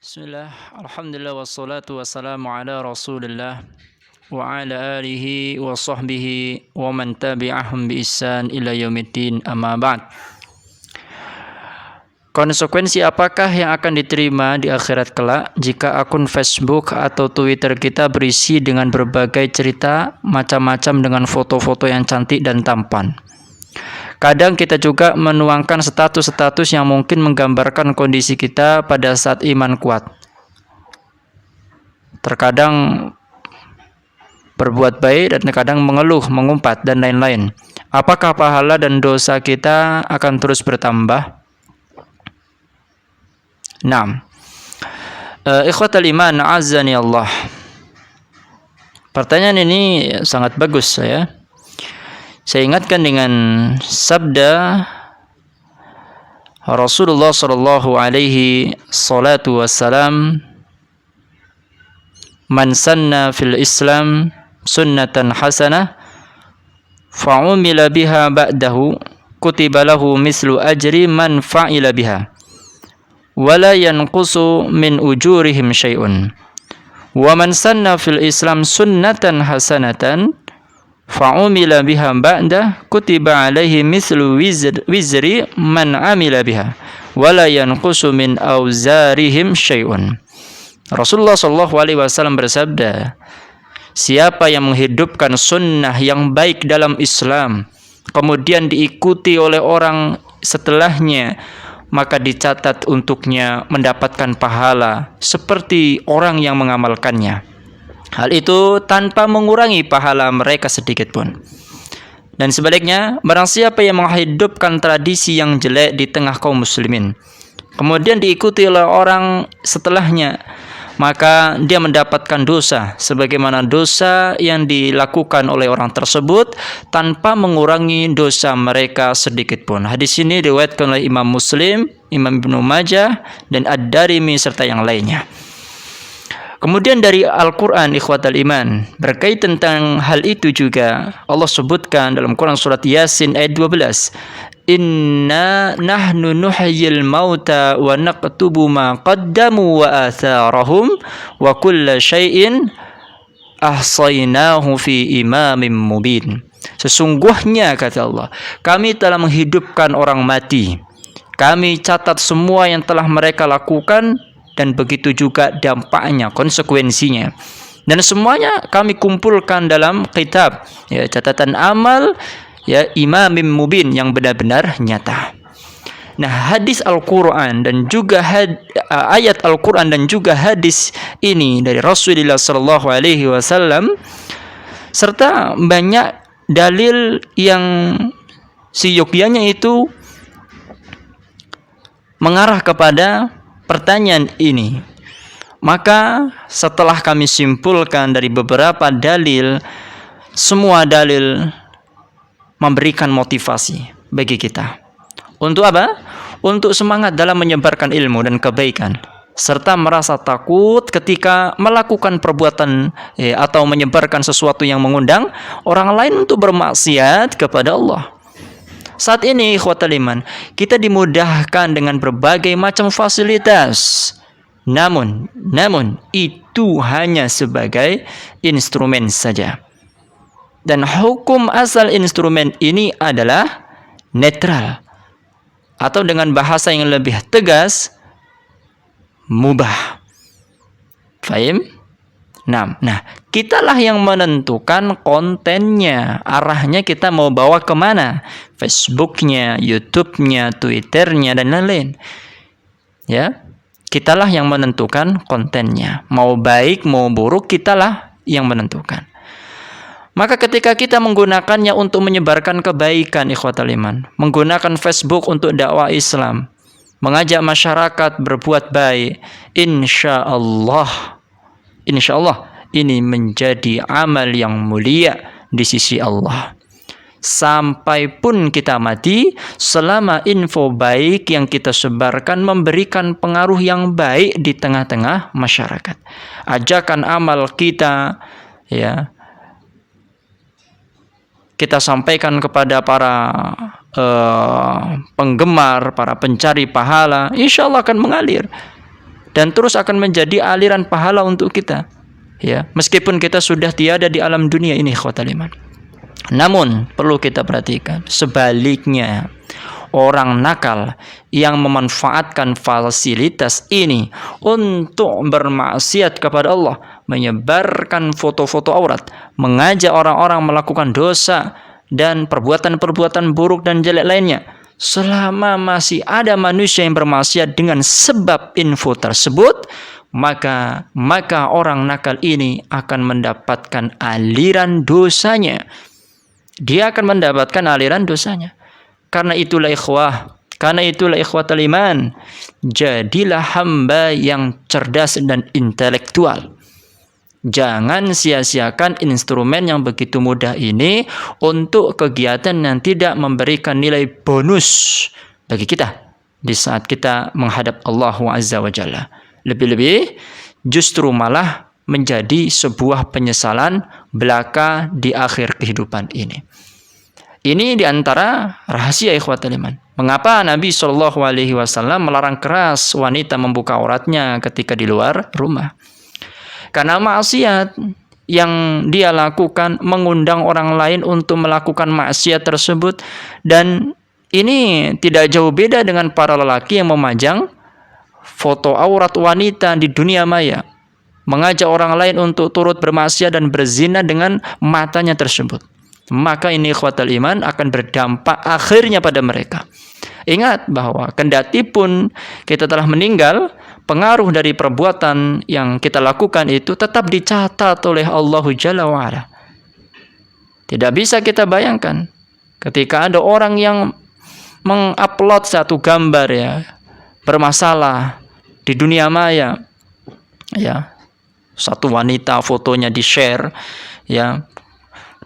Bismillah, alhamdulillah wassalatu wassalamu ala rasulillah wa ala alihi wa sahbihi wa man tabi'ahum bi ihsan ila yaumiddin amma ba'd. Konsekuensi apakah yang akan diterima di akhirat kelak jika akun Facebook atau Twitter kita berisi dengan berbagai cerita macam-macam dengan foto-foto yang cantik dan tampan? Kadang kita juga menuangkan status-status yang mungkin menggambarkan kondisi kita pada saat iman kuat. Terkadang berbuat baik dan terkadang mengeluh, mengumpat, dan lain-lain. Apakah pahala dan dosa kita akan terus bertambah? Naam. Ikhwatal iman, azani Allah. Pertanyaan ini sangat bagus ya. Saya ingatkan dengan sabda Rasulullah sallallahu alaihi salatu wassalam, "Man sanna fil Islam sunnatan hasanah fa'umila biha ba'dahu kutiba lahu mislu ajri man fa'ila biha wa la yanqusu min ujurihim syai'un wa man sanna fil Islam sunnatan hasanatan fa'umila biha ba'da kutiba alaihi mislu wizri man amila biha wala yanqusu min auzarihim syai'un." Rasulullah SAW bersabda, siapa yang menghidupkan sunnah yang baik dalam Islam kemudian diikuti oleh orang setelahnya, maka dicatat untuknya mendapatkan pahala seperti orang yang mengamalkannya. Hal itu tanpa mengurangi pahala mereka sedikit pun. Dan sebaliknya, barang siapa yang menghidupkan tradisi yang jelek di tengah kaum muslimin, kemudian diikuti oleh orang setelahnya, maka dia mendapatkan dosa sebagaimana dosa yang dilakukan oleh orang tersebut tanpa mengurangi dosa mereka sedikit pun. Hadis ini diriwayatkan oleh Imam Muslim, Imam Ibnu Majah, dan Ad-Darimi serta yang lainnya. Kemudian dari Al-Quran, ikhwatal iman, berkaitan tentang hal itu juga Allah sebutkan dalam Quran surat Yasin ayat 12, "Inna nahnu nuhyil mauta wa naqtubu ma qaddamu wa atharahum wa kulla syai'in ahsaynahu fi imamin mubin." Sesungguhnya kata Allah, kami telah menghidupkan orang mati. Kami catat semua yang telah mereka lakukan dan begitu juga dampaknya, konsekuensinya. Dan semuanya kami kumpulkan dalam kitab, ya, catatan amal, ya, imamin mubin, yang benar-benar nyata. Nah, hadis Al-Quran dan juga ayat Al-Quran dan juga hadis ini dari Rasulullah SAW serta banyak dalil yang siyogyanya itu mengarah kepada pertanyaan ini. Maka setelah kami simpulkan dari beberapa dalil, semua dalil memberikan motivasi bagi kita. Untuk apa? Untuk semangat dalam menyebarkan ilmu dan kebaikan, serta merasa takut ketika melakukan perbuatan atau menyebarkan sesuatu yang mengundang orang lain untuk bermaksiat kepada Allah. Saat ini ikhwatal iman, kita dimudahkan dengan berbagai macam fasilitas. Namun itu hanya sebagai instrumen saja. Dan hukum asal instrumen ini adalah netral, atau dengan bahasa yang lebih tegas, mubah. Fahim? Nah, kitalah yang menentukan kontennya, arahnya kita mau bawa kemana, Facebooknya, YouTube-nya, Twitter-nya, dan lain-lain. Ya, kitalah yang menentukan kontennya, mau baik mau buruk, kitalah yang menentukan. Maka ketika kita menggunakannya untuk menyebarkan kebaikan, ikhwatal iman, menggunakan Facebook untuk dakwah Islam, mengajak masyarakat berbuat baik, insya Allah ini menjadi amal yang mulia di sisi Allah. Sampai pun kita mati, selama info baik yang kita sebarkan memberikan pengaruh yang baik di tengah-tengah masyarakat. Ajakan amal kita, ya, kita sampaikan kepada para penggemar, para pencari pahala, insya Allah akan mengalir. dan terus akan menjadi aliran pahala untuk kita. Ya, meskipun kita sudah tiada di alam dunia ini, ikhwatal iman. Namun perlu kita perhatikan sebaliknya, orang nakal yang memanfaatkan fasilitas ini untuk bermaksiat kepada Allah, menyebarkan foto-foto aurat, mengajak orang-orang melakukan dosa dan perbuatan-perbuatan buruk dan jelek lainnya, selama masih ada manusia yang bermaksiat dengan sebab info tersebut, maka orang nakal ini akan mendapatkan aliran dosanya. Dia akan mendapatkan aliran dosanya. Karena itulah ikhwatal iman, jadilah hamba yang cerdas dan intelektual. Jangan sia-siakan instrumen yang begitu mudah ini untuk kegiatan yang tidak memberikan nilai bonus bagi kita di saat kita menghadap Allah Azza wa Jalla. Lebih-lebih justru malah menjadi sebuah penyesalan belaka di akhir kehidupan ini. Ini diantara rahasia ikhwatul iman. Mengapa Nabi SAW melarang keras wanita membuka auratnya ketika di luar rumah? Karena maksiat yang dia lakukan mengundang orang lain untuk melakukan maksiat tersebut, dan ini tidak jauh beda dengan para lelaki yang memajang foto aurat wanita di dunia maya, mengajak orang lain untuk turut bermaksiat dan berzina dengan matanya tersebut. Maka ini ikhwatal iman akan berdampak akhirnya pada mereka. Ingat bahwa kendati pun kita telah meninggal, pengaruh dari perbuatan yang kita lakukan itu tetap dicatat oleh Allah Jalla wa'ala. Tidak bisa kita bayangkan ketika ada orang yang mengupload satu gambar ya bermasalah di dunia maya, ya, satu wanita fotonya di-share ya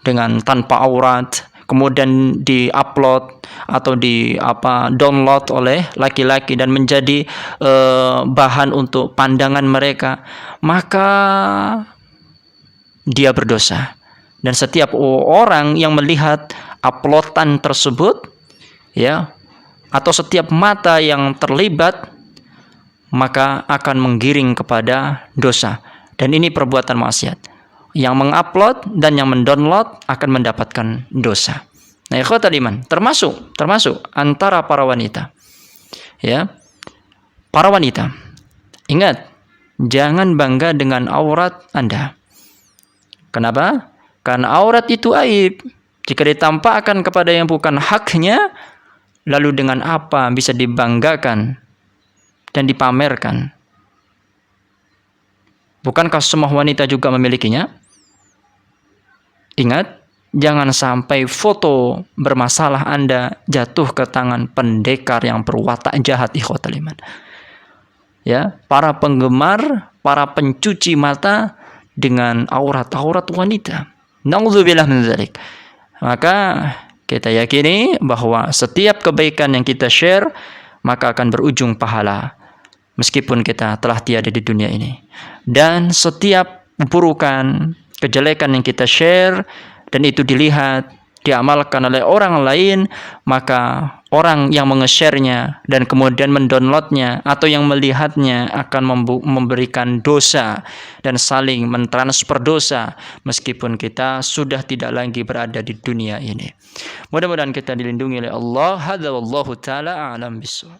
dengan tanpa aurat, kemudian di-upload atau download oleh laki-laki dan menjadi bahan untuk pandangan mereka, maka dia berdosa. Dan setiap orang yang melihat uploadan tersebut ya, atau setiap mata yang terlibat, maka akan menggiring kepada dosa. Dan ini perbuatan maksiat. Yang mengupload dan yang mendownload akan mendapatkan dosa. Nah, ikhwatal iman, termasuk antara para wanita. Ya. Para wanita, ingat, jangan bangga dengan aurat Anda. Kenapa? Karena aurat itu aib. Jika ditampakkan kepada yang bukan haknya, lalu dengan apa bisa dibanggakan dan dipamerkan? Bukankah semua wanita juga memilikinya? Ingat, jangan sampai foto bermasalah Anda jatuh ke tangan pendekar yang berwatak jahat, ikhwatal iman. Ya, para penggemar, para pencuci mata dengan aurat-aurat wanita. Na'udzubillah min dzalik. Maka kita yakini bahwa setiap kebaikan yang kita share maka akan berujung pahala meskipun kita telah tiada di dunia ini. Dan setiap keburukan, kejelekan yang kita share dan itu dilihat, diamalkan oleh orang lain, maka orang yang menge-share-nya dan kemudian mendownloadnya atau yang melihatnya akan memberikan dosa dan saling mentransfer dosa meskipun kita sudah tidak lagi berada di dunia ini. Mudah-mudahan kita dilindungi oleh Allah. Hadza wallahu taala a'lam bishawab.